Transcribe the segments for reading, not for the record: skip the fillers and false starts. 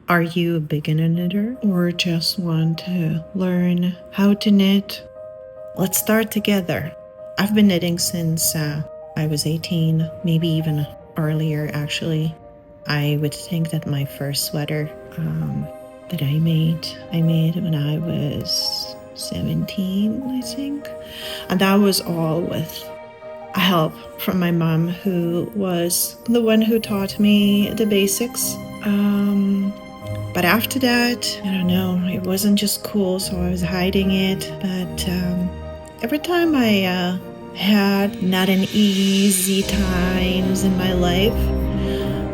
Are you a beginner knitter or just want to learn how to knit? Let's start together. I've been knitting since I was 18, maybe even earlier actually. I would think that my first sweater that I made when I was 17, I think. And that was all with help from my mom, who was the one who taught me the basics. But after that, I don't know, it wasn't just cool, so I was hiding it. But every time I had not an easy times in my life,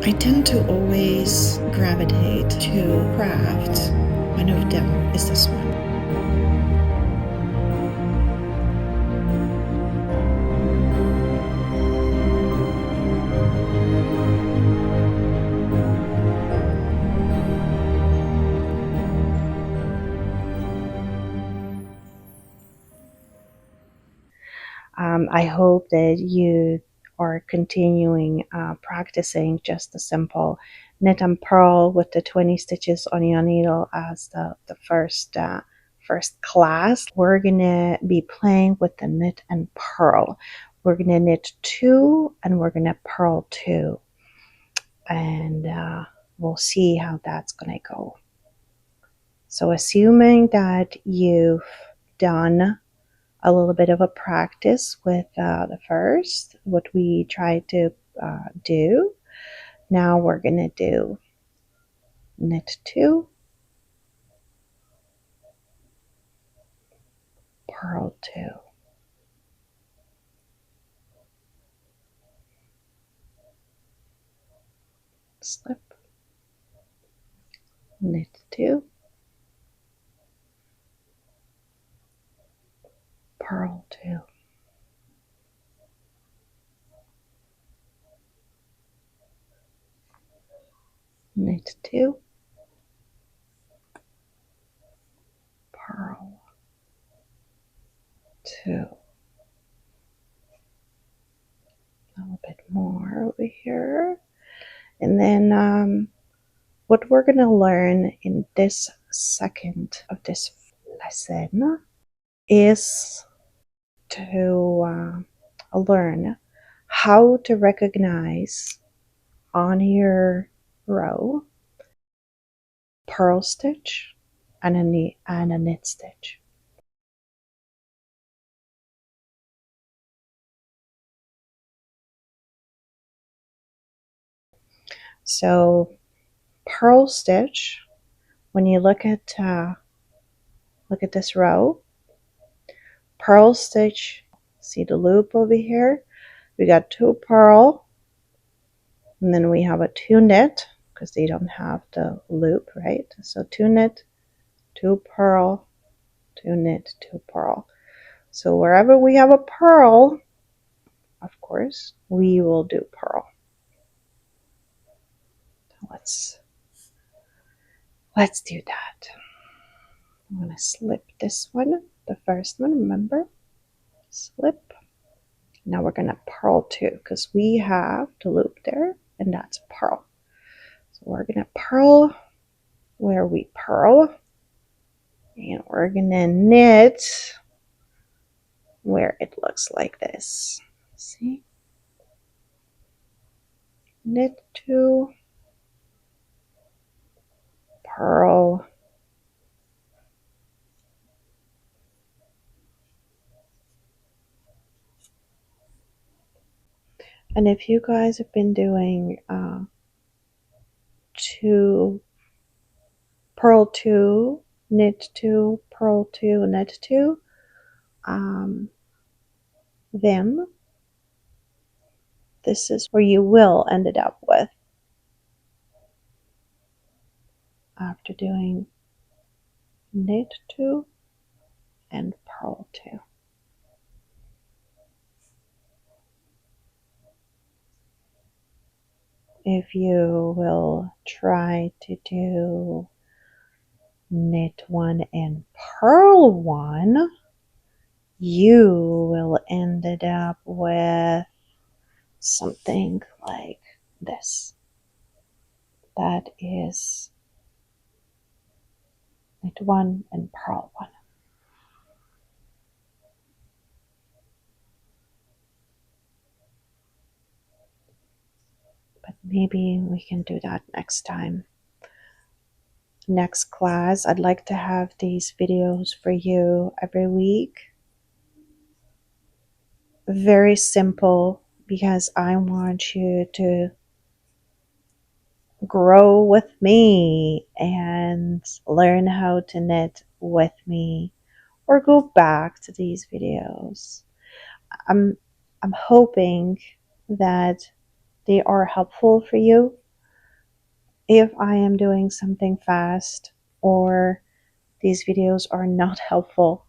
I tend to always gravitate to craft. One of them is this one. I hope that you are continuing practicing just a simple knit and purl with the 20 stitches on your needle as the first class. We're gonna be playing with the knit and purl. We're gonna knit 2 and we're gonna purl 2, and we'll see how that's gonna go. So assuming that you've done a little bit of a practice with the first, what we tried to do. Now we're going to do knit 2, purl 2. Slip, knit 2, purl 2. Knit 2, purl 2. A little bit more over here. And then what we're going to learn in this second of this lesson is to learn how to recognize on your row purl stitch and a knit stitch. So purl stitch, when you look at this row, purl stitch, see the loop over here? We got 2 purl, and then we have a 2 knit because they don't have the loop, right? So 2 knit, 2 purl, 2 knit, 2 purl. So wherever we have a purl, of course, we will do purl. Let's do that. I'm going to slip this one, the first one, remember? Slip. Now we're going to purl 2 because we have the loop there, and that's purl. So we're going to purl where we purl, and we're going to knit where it looks like this. See? Knit 2, purl, and if you guys have been doing 2 purl 2, knit 2, purl 2, knit 2, then this is where you will end it up with after doing knit 2 and purl 2. If you will try to do knit 1 and purl 1, you will end it up with something like this. That is knit 1 and purl 1. But maybe we can do that next time. Next class, I'd like to have these videos for you every week. Very simple, because I want you to grow with me and learn how to knit with me, or go back to these videos. I'm hoping that they are helpful for you. If I am doing something fast or these videos are not helpful,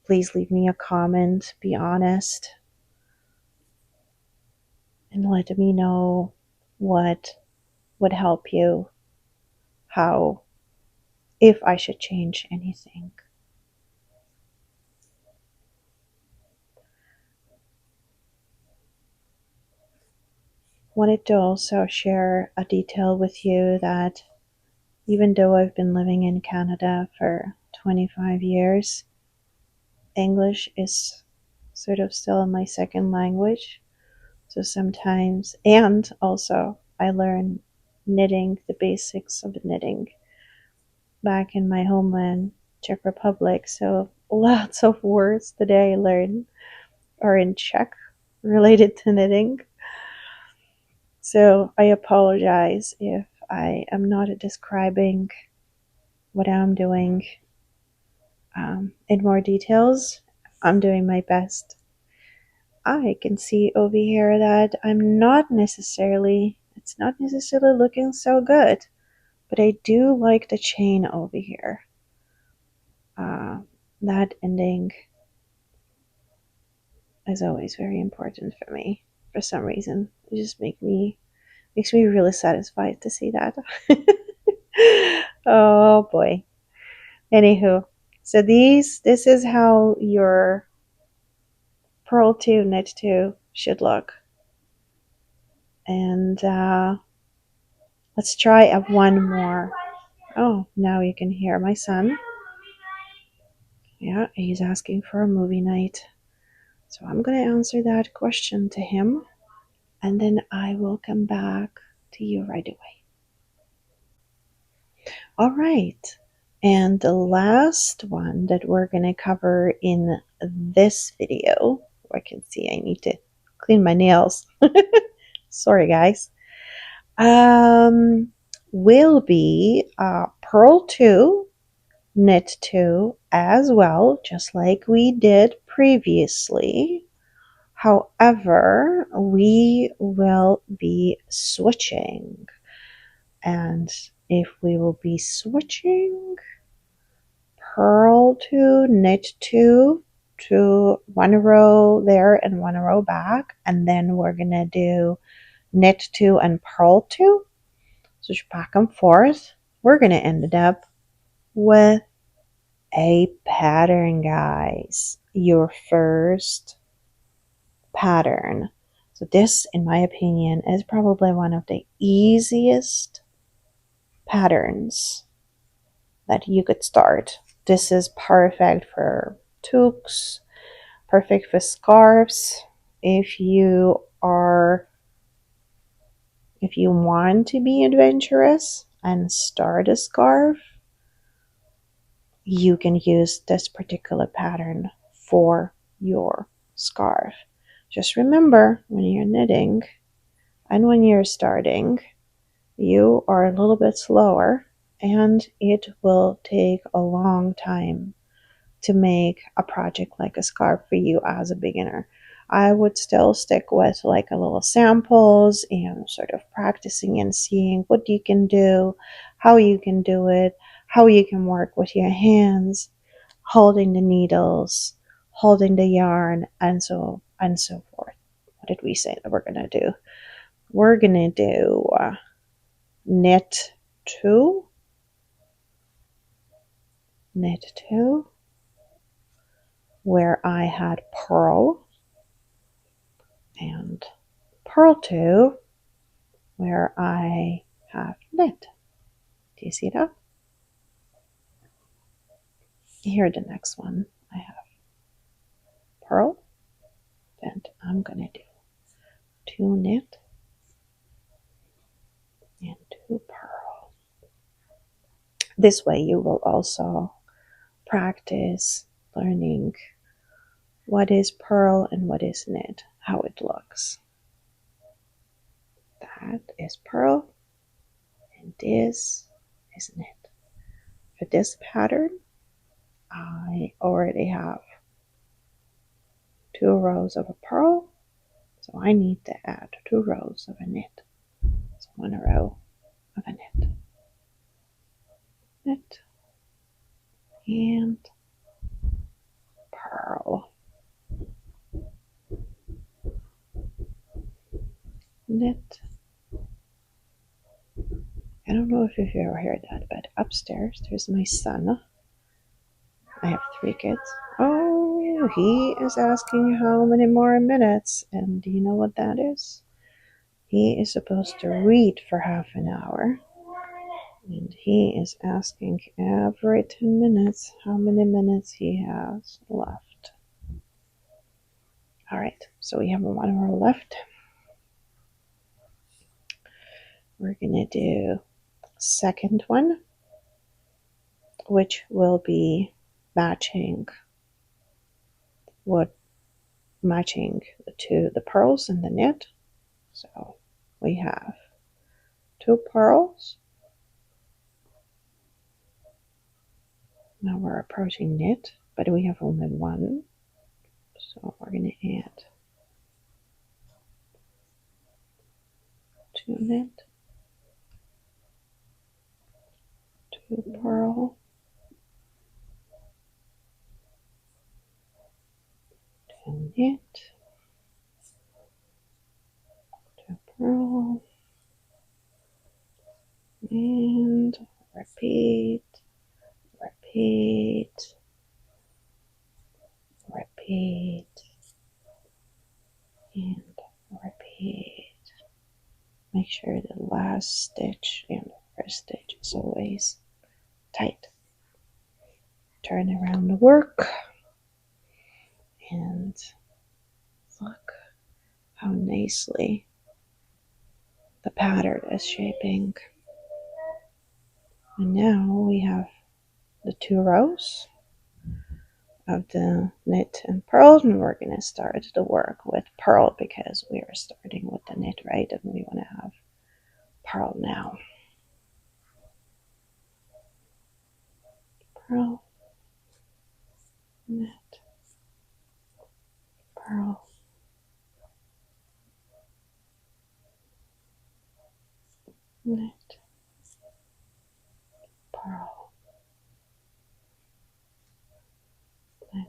please leave me a comment, be honest, and let me know what would help you, how, if I should change anything. Wanted to also share a detail with you that even though I've been living in Canada for 25 years, English is sort of still my second language. So sometimes, and also I learn knitting, the basics of knitting, back in my homeland, Czech Republic. So lots of words that I learn are in Czech related to knitting. So I apologize if I am not describing what I'm doing in more details. I'm doing my best. I can see over here that it's not necessarily looking so good, but I do like the chain over here. That ending is always very important for me for some reason. It just makes me really satisfied to see that. Oh boy. Anywho, so this is how your purl 2 knit 2 should look. And let's try one more. Oh, now you can hear my son. Yeah, he's asking for a movie night. So I'm going to answer that question to him, and then I will come back to you right away. All right. And the last one that we're going to cover in this video, I can see I need to clean my nails. Sorry, guys. Will be purl 2, knit 2 as well, just like we did previously. However, we will be switching. And if we will be switching purl 2, knit 2 to one row there and one row back, and then we're going to do knit 2 and purl 2, switch back and forth, we're going to end up with a pattern, guys. Your first pattern. So this, in my opinion, is probably one of the easiest patterns that you could start. This is perfect for toques, perfect for scarves. If you want to be adventurous and start a scarf, you can use this particular pattern for your scarf. Just remember, when you're knitting and when you're starting, you are a little bit slower, and it will take a long time to make a project like a scarf for you as a beginner. I would still stick with like a little samples and sort of practicing and seeing what you can do, how you can do it, how you can work with your hands, holding the needles, holding the yarn, and so forth. What did we say that we're gonna do? We're gonna do knit 2, where I had purl, and purl 2, where I have knit. Do you see that? Here the next one I have purl, and I'm gonna do 2 knit and 2 purl. This way you will also practice learning what is purl and what is knit, how it looks. That is purl and this is knit. For this pattern, I already have 2 rows of a purl, so I need to add 2 rows of a knit. So 1 row of a knit. Knit and purl. Knit. I don't know if you've ever heard that, but upstairs there's my son. I have 3 kids. Oh, he is asking how many more minutes, and do you know what that is? He is supposed to read for half an hour, and he is asking every 10 minutes how many minutes he has left. All right, so we have 1 more left. We're gonna do second one, which will be matching to the purls and the knit. So we have 2 purls. Now we're approaching knit, but we have only 1. So we're going to add 2 knit, 2 purl, 2 knit, 2 purl, and repeat, repeat, repeat, and repeat. Make sure the last stitch and the first stitch is always tight. Turn around the work and look how nicely the pattern is shaping. And now we have the 2 rows of the knit and purl, and we're going to start the work with purl because we are starting with the knit, right? And we want to have purl now. Purl, knit, purl, knit, purl, knit.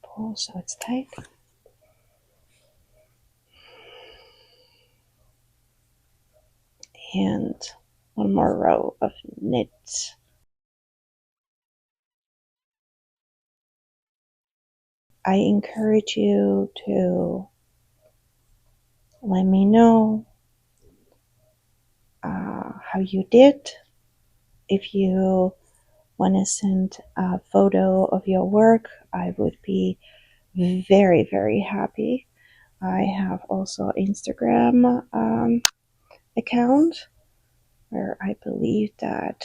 Pull so it's tight. And 1 more row of knit. I encourage you to let me know how you did. If you want to send a photo of your work, I would be very, very happy. I have also Instagram account where I believe that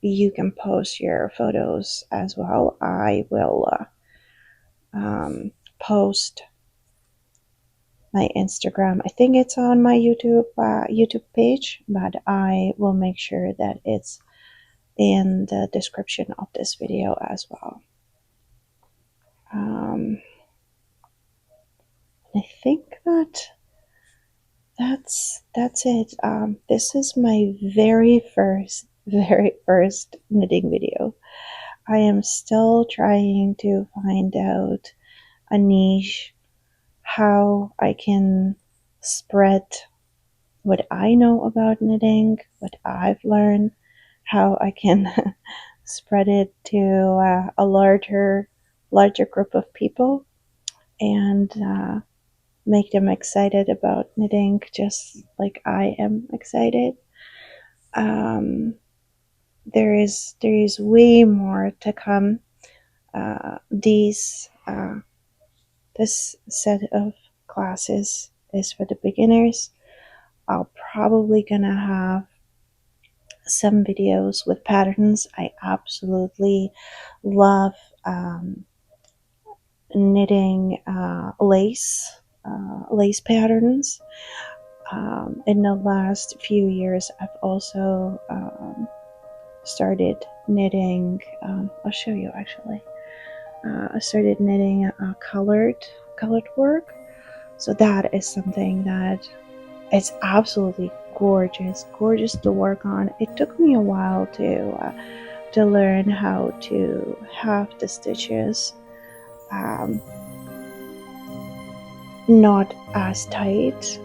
you can post your photos as well. I will post my Instagram. I think it's on my YouTube page, but I will make sure that it's in the description of this video as well. I think that's it. This is my very first knitting video. I am still trying to find out a niche, how I can spread what I know about knitting, what I've learned, how I can spread it to a larger group of people, and make them excited about knitting just like I am excited. Um, there is way more to come. These This set of classes is for the beginners. I'll probably gonna have some videos with patterns. I absolutely love knitting lace patterns. In the last few years, I've also started knitting. I'll show you actually. I started knitting colored work. So that is something that is absolutely gorgeous to work on. It took me a while to learn how to have the stitches not as tight.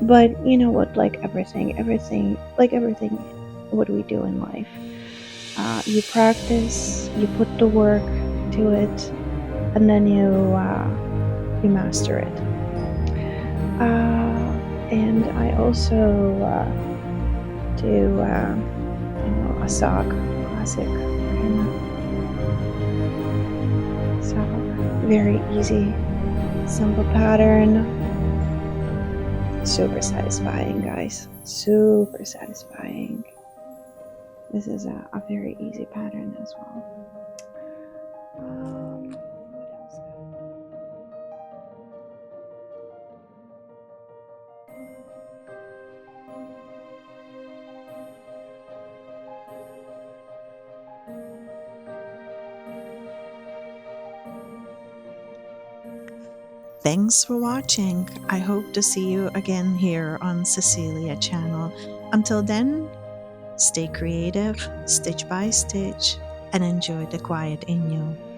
But you know what? Like everything, what we do in life, you practice, you put the work to it, and then you master it. And I also do a sock, classic sock, very easy, simple pattern. Super satisfying, guys. Super satisfying. This is a very easy pattern as well. What else? Thanks for watching. I hope to see you again here on Cecilia channel. Until then, stay creative, stitch by stitch, and enjoy the quiet in you.